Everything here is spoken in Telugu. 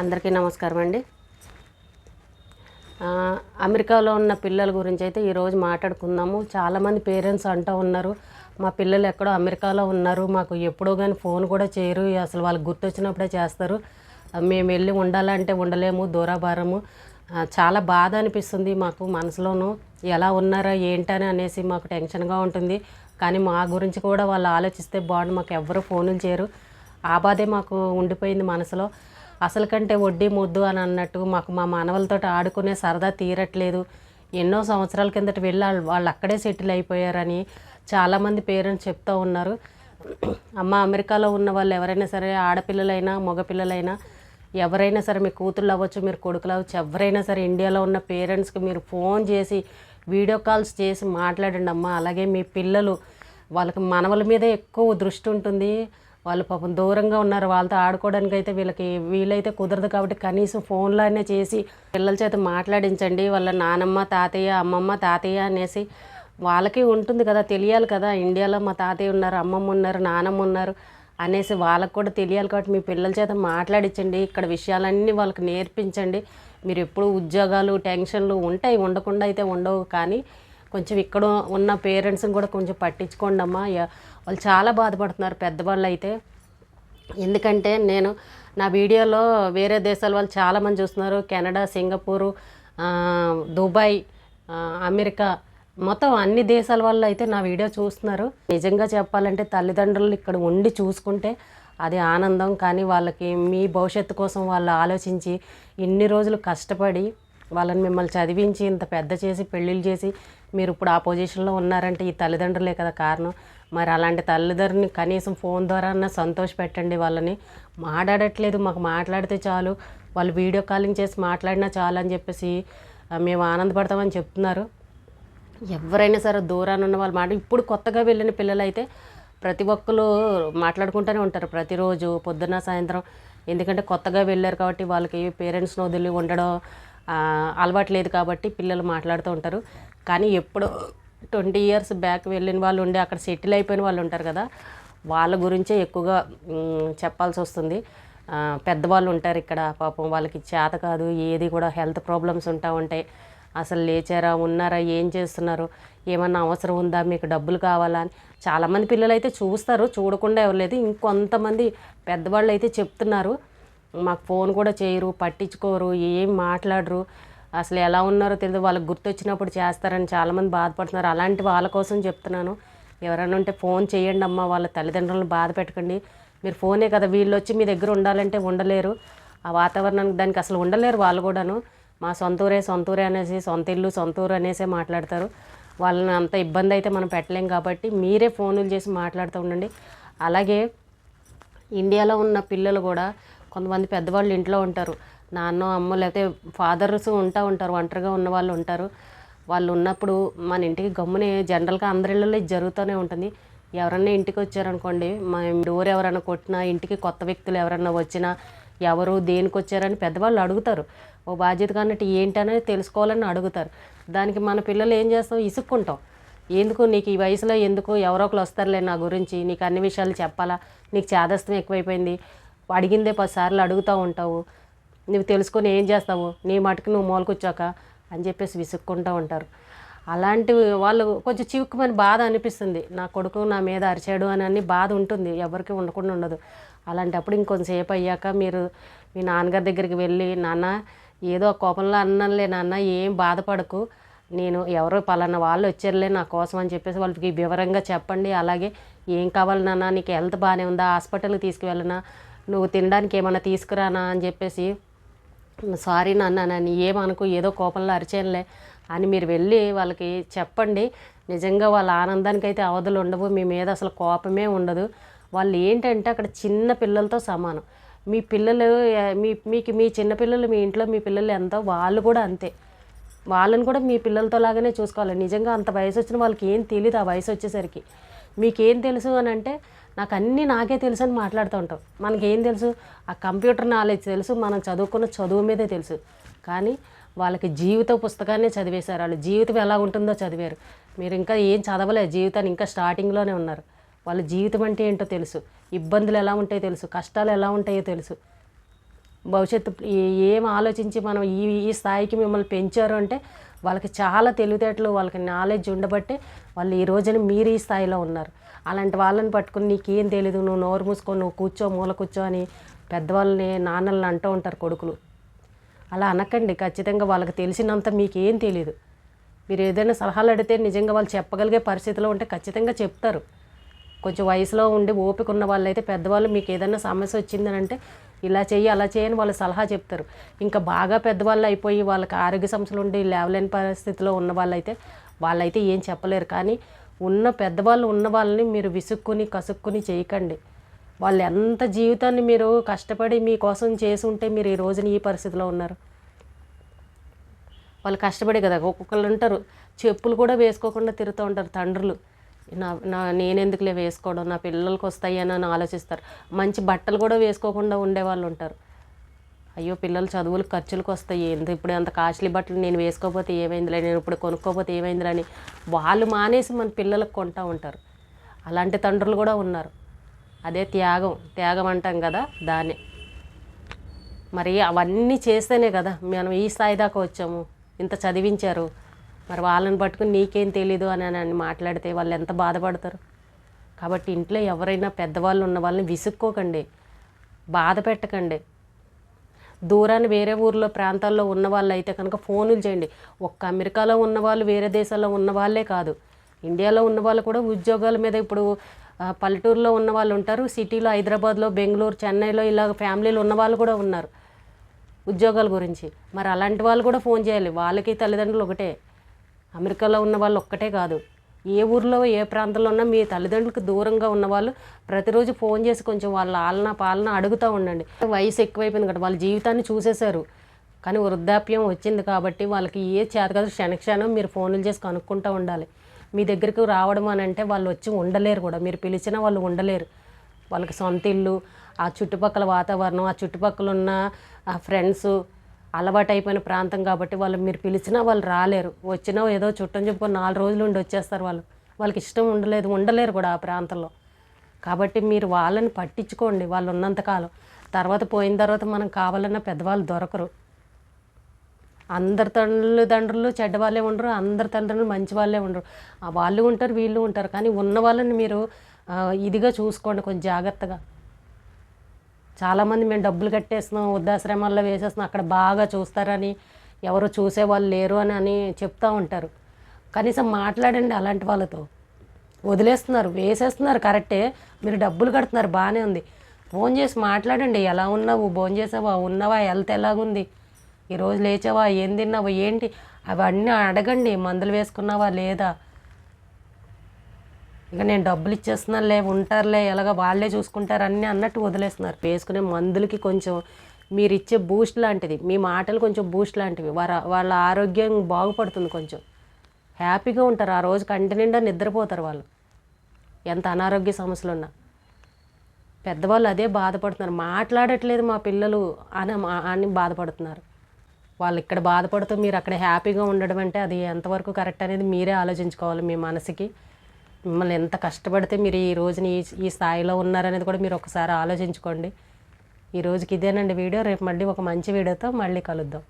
అందరికీ నమస్కారం అండి. అమెరికాలో ఉన్న పిల్లల గురించి అయితే ఈరోజు మాట్లాడుకుందాము. చాలామంది పేరెంట్స్ అంటూ ఉన్నారు, మా పిల్లలు ఎక్కడో అమెరికాలో ఉన్నారు, మాకు ఎప్పుడో కానీ ఫోన్ కూడా చేయరు, అసలు వాళ్ళకి గుర్తొచ్చినప్పుడే చేస్తారు, మేము వెళ్ళి ఉండాలంటే ఉండలేము, దూరాభారము. చాలా బాధ అనిపిస్తుంది మాకు మనసులోనూ. ఎలా ఉన్నారా ఏంటని అనేసి మాకు టెన్షన్గా ఉంటుంది. కానీ మా గురించి కూడా వాళ్ళు ఆలోచిస్తే బాగుండు, మాకు ఎవ్వరూ ఫోనులు చేయరు. ఆ బాధే మాకు ఉండిపోయింది మనసులో. అసలు కంటే వడ్డీ ముద్దు అని అన్నట్టు మాకు మా మనవలతో ఆడుకునే సరదా తీరట్లేదు. ఎన్నో సంవత్సరాల కిందట వెళ్ళి వాళ్ళు అక్కడే సెటిల్ అయిపోయారని చాలామంది పేరెంట్స్ చెప్తూ ఉన్నారు. అమ్మ, అమెరికాలో ఉన్న వాళ్ళు ఎవరైనా సరే, ఆడపిల్లలైనా మగపిల్లలైనా ఎవరైనా సరే, మీ కూతుళ్ళు అవ్వచ్చు, మీరు కొడుకులు అవ్వచ్చు, ఎవరైనా సరే ఇండియాలో ఉన్న పేరెంట్స్కి మీరు ఫోన్ చేసి వీడియో కాల్స్ చేసి మాట్లాడండి అమ్మ. అలాగే మీ పిల్లలు, వాళ్ళకి మనవల మీదే ఎక్కువ దృష్టి ఉంటుంది. వాళ్ళు పాపం దూరంగా ఉన్నారు, వాళ్ళతో ఆడుకోవడానికి అయితే వీలైతే కుదరదు. కాబట్టి కనీసం ఫోన్లోనే చేసి పిల్లల చేత మాట్లాడించండి. వాళ్ళ నానమ్మ తాతయ్య, అమ్మమ్మ తాతయ్య అనేసి వాళ్ళకి ఉంటుంది కదా, తెలియాలి కదా, ఇండియాలో మా తాతయ్య ఉన్నారు, అమ్మమ్మ ఉన్నారు, నానమ్మ ఉన్నారు అనేసి వాళ్ళకు కూడా తెలియాలి. కాబట్టి మీ పిల్లల చేత మాట్లాడించండి, ఇక్కడ విషయాలన్నీ వాళ్ళకి నేర్పించండి. మీరు ఎప్పుడు ఉద్యోగాలు టెన్షన్లు ఉంటాయి, ఉండకుండా అయితే ఉండవు, కానీ కొంచెం ఇక్కడ ఉన్న పేరెంట్స్ని కూడా కొంచెం పట్టించుకోండి అమ్మా. వాళ్ళు చాలా బాధపడుతున్నారు పెద్దవాళ్ళు అయితే. ఎందుకంటే నేను నా వీడియోలో వేరే దేశాల వాళ్ళు చాలామంది చూస్తున్నారు, కెనడా, సింగపూరు, దుబాయ్, అమెరికా, మొత్తం అన్ని దేశాల వాళ్ళు అయితే నా వీడియో చూస్తున్నారు. నిజంగా చెప్పాలంటే తల్లిదండ్రులు ఇక్కడ ఉండి చూసుకుంటే అది ఆనందం. కానీ వాళ్ళకి మీ భవిష్యత్తు కోసం వాళ్ళు ఆలోచించి ఇన్ని రోజులు కష్టపడి వాళ్ళని మిమ్మల్ని చదివించి ఇంత పెద్ద చేసి పెళ్ళిళ్ళు చేసి మీరు ఇప్పుడు ఆ పొజిషన్లో ఉన్నారంటే ఈ తల్లిదండ్రులే కదా కారణం. మరి అలాంటి తల్లిదండ్రుని కనీసం ఫోన్ ద్వారా అన్న సంతోష పెట్టండి. వాళ్ళని మాట్లాడట్లేదు, మాకు మాట్లాడితే చాలు, వాళ్ళు వీడియో కాలింగ్ చేసి మాట్లాడినా చాలు అని చెప్పేసి మేము ఆనందపడతామని చెప్తున్నారు. ఎవరైనా సరే దూరాన్ని ఉన్న వాళ్ళు ఇప్పుడు కొత్తగా వెళ్ళిన పిల్లలు అయితే ప్రతి ఒక్కరు మాట్లాడుకుంటూనే ఉంటారు ప్రతిరోజు పొద్దున్న సాయంత్రం. ఎందుకంటే కొత్తగా వెళ్ళారు కాబట్టి వాళ్ళకి పేరెంట్స్ని వదిలి ఉండడం అలవాటు లేదు కాబట్టి పిల్లలు మాట్లాడుతూ ఉంటారు. కానీ ఎప్పుడో 20 years బ్యాక్ వెళ్ళిన వాళ్ళు ఉండి అక్కడ సెటిల్ అయిపోయిన వాళ్ళు ఉంటారు కదా, వాళ్ళ గురించే ఎక్కువగా చెప్పాల్సి వస్తుంది. పెద్దవాళ్ళు ఉంటారు ఇక్కడ, పాపం వాళ్ళకి చేత కాదు, ఏది కూడా హెల్త్ ప్రాబ్లమ్స్ ఉంటాయి. అసలు లేచారా, ఉన్నారా, ఏం చేస్తున్నారు, ఏమన్నా అవసరం ఉందా, మీకు డబ్బులు కావాలా అని చాలామంది పిల్లలు అయితే చూస్తారు, చూడకుండా ఎవరు లేదు. ఇంకొంతమంది పెద్దవాళ్ళు అయితే చెప్తున్నారు, మాకు ఫోన్ కూడా చేయరు, పట్టించుకోరు, ఏం మాట్లాడరు, అసలు ఎలా ఉన్నారో తెలియదు, వాళ్ళకి గుర్తొచ్చినప్పుడు చేస్తారని చాలామంది బాధపడుతున్నారు. అలాంటి వాళ్ళ కోసం చెప్తున్నాను, ఎవరైనా ఉంటే ఫోన్ చేయండి అమ్మ. వాళ్ళ తల్లిదండ్రులను బాధ పెట్టకండి. మీరు ఫోనే కదా, వీళ్ళు వచ్చి మీ దగ్గర ఉండాలంటే ఉండలేరు, ఆ వాతావరణానికి దానికి అసలు ఉండలేరు. వాళ్ళు కూడాను మా సొంతూరే అనేసి, సొంత ఇల్లు సొంతూరు అనేసే మాట్లాడతారు. వాళ్ళని అంత ఇబ్బంది అయితే మనం పెట్టలేం. కాబట్టి మీరే ఫోన్లు చేసి మాట్లాడుతూ ఉండండి. అలాగే ఇండియాలో ఉన్న పిల్లలు కూడా కొంతమంది పెద్దవాళ్ళు ఇంట్లో ఉంటారు, నాన్న అమ్మ లేకపోతే ఫాదర్స్ ఉంటారు, ఒంటరిగా ఉన్న వాళ్ళు ఉంటారు. వాళ్ళు ఉన్నప్పుడు మన ఇంటికి గమ్మునే జనరల్గా అందరి ఇళ్ళలో ఇది జరుగుతూనే ఉంటుంది. ఎవరన్నా ఇంటికి వచ్చారనుకోండి, మా డోర్ ఎవరైనా కొట్టినా, ఇంటికి కొత్త వ్యక్తులు ఎవరన్నా వచ్చినా ఎవరు దేనికి వచ్చారని పెద్దవాళ్ళు అడుగుతారు. ఓ బాధ్యతగా అన్నట్టు ఏంటనేది తెలుసుకోవాలని అడుగుతారు. దానికి మన పిల్లలు ఏం చేస్తాం, ఇసుక్కుంటాం. ఎందుకు నీకు ఈ వయసులో, ఎందుకు ఎవరో ఒకరు వస్తారులే నా గురించి, నీకు అన్ని విషయాలు చెప్పాలా, నీకు చాదస్తం ఎక్కువైపోయింది, అడిగిందే 10 సార్లు అడుగుతూ ఉంటావు, నువ్వు తెలుసుకొని ఏం చేస్తావు, నీ మటుకు నువ్వు మూలకొచ్చాక అని చెప్పేసి విసుక్కుంటూ ఉంటారు. అలాంటి వాళ్ళు కొంచెం చివుక్కుమని బాధ అనిపిస్తుంది. నా కొడుకు నా మీద అరిచాడు అని బాధ ఉంటుంది, ఎవరికి ఉండకుండా ఉండదు. అలాంటప్పుడు ఇంకొంతసేపు అయ్యాక మీరు మీ నాన్నగారి దగ్గరికి వెళ్ళి, నాన్న ఏదో కోపంలో అన్నానులే నాన్న, ఏం బాధపడకు, నేను ఎవరో పలానా వాళ్ళు వచ్చారులే నా కోసం అని చెప్పేసి వాళ్ళకి వివరంగా చెప్పండి. అలాగే ఏం కావాలి నాన్న, నీకు హెల్త్ బాగానే ఉందా, హాస్పిటల్కి తీసుకువెళ్ళనా, నువ్వు తినడానికి ఏమన్నా తీసుకురానా అని చెప్పేసి, సారీ నాన్న నన్ను ఏమనుకో, ఏదో కోపంలో అరిచానులే అని మీరు వెళ్ళి వాళ్ళకి చెప్పండి. నిజంగా వాళ్ళ ఆనందానికైతే అవధులు ఉండవు, మీ మీద అసలు కోపమే ఉండదు. వాళ్ళు ఏంటంటే అక్కడ చిన్న పిల్లలతో సమానం. మీ పిల్లలు మీకు మీ చిన్నపిల్లలు, మీ ఇంట్లో మీ పిల్లలు ఎంతో, వాళ్ళు కూడా అంతే. వాళ్ళని కూడా మీ పిల్లలతో లాగానే చూసుకోవాలి. నిజంగా అంత వయసు వచ్చిన వాళ్ళకి ఏం తెలియదు. ఆ వయసు వచ్చేసరికి మీకేం తెలుసు అని అంటే, నాకు అన్నీ నాకే తెలుసు అని మాట్లాడుతూ ఉంటాం. మనకేం తెలుసు, ఆ కంప్యూటర్ నాలెడ్జ్ తెలుసు, మనం చదువుకున్న చదువు మీదే తెలుసు. కానీ వాళ్ళకి జీవిత పుస్తకాన్ని చదివేశారు, వాళ్ళు జీవితం ఎలా ఉంటుందో చదివారు. మీరు ఇంకా ఏం చదవలేదు, జీవితాన్ని ఇంకా స్టార్టింగ్లోనే ఉన్నారు. వాళ్ళ జీవితం అంటే ఏంటో తెలుసు, ఇబ్బందులు ఎలా ఉంటాయో తెలుసు, కష్టాలు ఎలా ఉంటాయో తెలుసు. భవిష్యత్తు ఏం ఆలోచించి మనం ఈ ఈ స్థాయికి మిమ్మల్ని పెంచారు అంటే వాళ్ళకి చాలా తెలివితేటలు, వాళ్ళకి నాలెడ్జ్ ఉండబట్టే వాళ్ళు ఈ రోజున మీరు ఈ స్థాయిలో ఉన్నారు. అలాంటి వాళ్ళని పట్టుకుని నీకేం తెలీదు, నువ్వు నోరు మూసుకొని నువ్వు కూర్చో, మూల కూర్చో అని పెద్దవాళ్ళని, నాన్నల్ని అంటూ ఉంటారు కొడుకులు. అలా అనకండి. ఖచ్చితంగా వాళ్ళకి తెలిసినంత మీకేం తెలీదు. మీరు ఏదైనా సలహాలు అడిగితే నిజంగా వాళ్ళు చెప్పగలిగే పరిస్థితిలో ఉంటే ఖచ్చితంగా చెప్తారు. కొంచెం వయసులో ఉండి ఓపిక ఉన్న వాళ్ళైతే పెద్దవాళ్ళు మీకు ఏదైనా సమస్య వచ్చిందని అంటే ఇలా చెయ్యి అలా చేయని వాళ్ళు సలహా చెప్తారు. ఇంకా బాగా పెద్దవాళ్ళు అయిపోయి వాళ్ళకి ఆరోగ్య సమస్యలు ఉండి లేవలేని పరిస్థితిలో ఉన్న వాళ్ళైతే ఏం చెప్పలేరు. కానీ పెద్దవాళ్ళు ఉన్న వాళ్ళని మీరు విసుక్కుని కసుక్కుని చేయకండి. వాళ్ళు ఎంత జీవితాన్ని మీరు కష్టపడి మీకోసం చేసి ఉంటే మీరు ఈ రోజున ఈ పరిస్థితిలో ఉన్నారు. వాళ్ళు కష్టపడే కదా. ఒక్కొక్కళ్ళు ఉంటారు చెప్పులు కూడా వేసుకోకుండా తిరుగుతూ ఉంటారు తండ్రులు. నేనెందుకులే వేసుకోవడం, నా పిల్లలకి వస్తాయి అని ఆలోచిస్తారు. మంచి బట్టలు కూడా వేసుకోకుండా ఉండేవాళ్ళు ఉంటారు. అయ్యో పిల్లలు చదువులకు ఖర్చులకు వస్తాయి, ఇప్పుడు అంత కాస్ట్లీ బట్టలు నేను వేసుకోకపోతే ఏమైందిలే, నేను ఇప్పుడు కొనుక్కోకపోతే ఏమైందిలే అని వాళ్ళు మానేసి మన పిల్లలకు కొంటూ ఉంటారు. అలాంటి తండ్రులు కూడా ఉన్నారు. అదే త్యాగం అంటాం కదా, దాన్ని. మరి అవన్నీ చేస్తేనే కదా మనం ఈ స్థాయి దాకా వచ్చాము. ఇంత చదివించారు, మరి వాళ్ళని పట్టుకుని నీకేం తెలీదు అని మాట్లాడితే వాళ్ళు ఎంత బాధపడతారు. కాబట్టి ఇంట్లో ఎవరైనా పెద్దవాళ్ళు ఉన్న వాళ్ళని విసుక్కోకండి, బాధ పెట్టకండి. దూరాన్ని వేరే ఊర్లో ప్రాంతాల్లో ఉన్న వాళ్ళు అయితే కనుక ఫోనులు చేయండి. ఒక్క అమెరికాలో ఉన్నవాళ్ళు వేరే దేశాల్లో ఉన్న వాళ్ళే కాదు, ఇండియాలో ఉన్న వాళ్ళు కూడా ఉద్యోగాల మీద ఇప్పుడు పల్లెటూరులో ఉన్న వాళ్ళు ఉంటారు, సిటీలో హైదరాబాద్లో, బెంగళూరు, చెన్నైలో ఇలా ఫ్యామిలీలు ఉన్న వాళ్ళు కూడా ఉన్నారు ఉద్యోగాల గురించి. మరి అలాంటి వాళ్ళు కూడా ఫోన్ చేయాలి. వాళ్ళకి తల్లిదండ్రులు ఒకటే, అమెరికాలో ఉన్న వాళ్ళు ఒక్కటే కాదు, ఏ ఊర్లో ఏ ప్రాంతంలో ఉన్నా మీ తల్లిదండ్రులకు దూరంగా ఉన్నవాళ్ళు ప్రతిరోజు ఫోన్ చేసి కొంచెం వాళ్ళ ఆలన పాలన అడుగుతూ ఉండండి. వయసు ఎక్కువైపోయింది కదా, వాళ్ళ జీవితాన్ని చూసేశారు. కానీ వృద్ధాప్యం వచ్చింది కాబట్టి వాళ్ళకి ఏ చేత కాదు, క్షణక్షణం మీరు ఫోన్లు చేసి కనుక్కుంటూ ఉండాలి. మీ దగ్గరికి రావడం అని అంటే వాళ్ళు వచ్చి ఉండలేరు కూడా, మీరు పిలిచినా వాళ్ళు ఉండలేరు. వాళ్ళకి సొంత ఇల్లు, ఆ చుట్టుపక్కల వాతావరణం, ఆ చుట్టుపక్కల ఉన్న ఫ్రెండ్స్ అలవాటు అయిపోయిన ప్రాంతం కాబట్టి వాళ్ళు మీరు పిలిచినా వాళ్ళు రాలేరు. వచ్చినా ఏదో చుట్టం చెప్పుకొని 4 రోజులు ఉండి వచ్చేస్తారు. వాళ్ళకి ఇష్టం ఉండలేరు కూడా ఆ ప్రాంతంలో. కాబట్టి మీరు వాళ్ళని పట్టించుకోండి వాళ్ళు ఉన్నంతకాలం. తర్వాత పోయిన తర్వాత మనం కావాలన్నా పెద్దవాళ్ళు దొరకరు. అందరి తల్లిదండ్రులు చెడ్డవాళ్ళే ఉండరు, అందరి తల్లిదండ్రులు మంచి వాళ్ళే ఉండరు. వాళ్ళు ఉంటారు, వీళ్ళు ఉంటారు. కానీ ఉన్న వాళ్ళని మీరు ఇదిగా చూసుకోండి, కొంచెం జాగ్రత్తగా. చాలామంది మేము డబ్బులు కట్టేస్తున్నాం, వృద్ధాశ్రమాల్లో వేసేస్తున్నాం, అక్కడ బాగా చూస్తారని, ఎవరు చూసేవాళ్ళు లేరు అని చెప్తూ ఉంటారు. కనీసం మాట్లాడండి అలాంటి వాళ్ళతో. వదిలేస్తున్నారు, వేసేస్తున్నారు కరెక్టే, మీరు డబ్బులు కడుతున్నారు బాగానే ఉంది. ఫోన్ చేసి మాట్లాడండి, ఎలా ఉన్నావు, భోజనం చేసావా, ఉన్నావా, హెల్త్ ఎలాగుంది, ఈరోజు లేచావా, ఏం తిన్నావా, ఏంటి, అవన్నీ అడగండి. మందులు వేసుకున్నావా లేదా, ఇక నేను డబ్బులు ఇచ్చేస్తున్నానులే, ఉంటారులే, ఎలాగ వాళ్ళే చూసుకుంటారు అన్నీ అన్నట్టు వదిలేస్తున్నారు. వేసుకునే మందులకి కొంచెం మీరు ఇచ్చే బూస్ట్ లాంటిది, మీ మాటలు కొంచెం బూస్ట్ లాంటివి. వాళ్ళ ఆరోగ్యం బాగుపడుతుంది, కొంచెం హ్యాపీగా ఉంటారు. ఆ రోజు కంటి నిండా నిద్రపోతారు వాళ్ళు, ఎంత అనారోగ్య సమస్యలు ఉన్నా. పెద్దవాళ్ళు అదే బాధపడుతున్నారు, మాట్లాడట్లేదు మా పిల్లలు అని బాధపడుతున్నారు. వాళ్ళు ఇక్కడ బాధపడుతూ మీరు అక్కడ హ్యాపీగా ఉండడం అంటే అది ఎంతవరకు కరెక్ట్ అనేది మీరే ఆలోచించుకోవాలి. మీ మనసుకి మిమ్మల్ని ఎంత కష్టపడితే మీరు ఈ రోజుని ఈ స్థాయిలో ఉన్నారనేది కూడా మీరు ఒకసారి ఆలోచించుకోండి. ఈ రోజుకి ఇదేనండి వీడియో. రేపు మళ్ళీ ఒక మంచి వీడియోతో మళ్ళీ కలుద్దాం.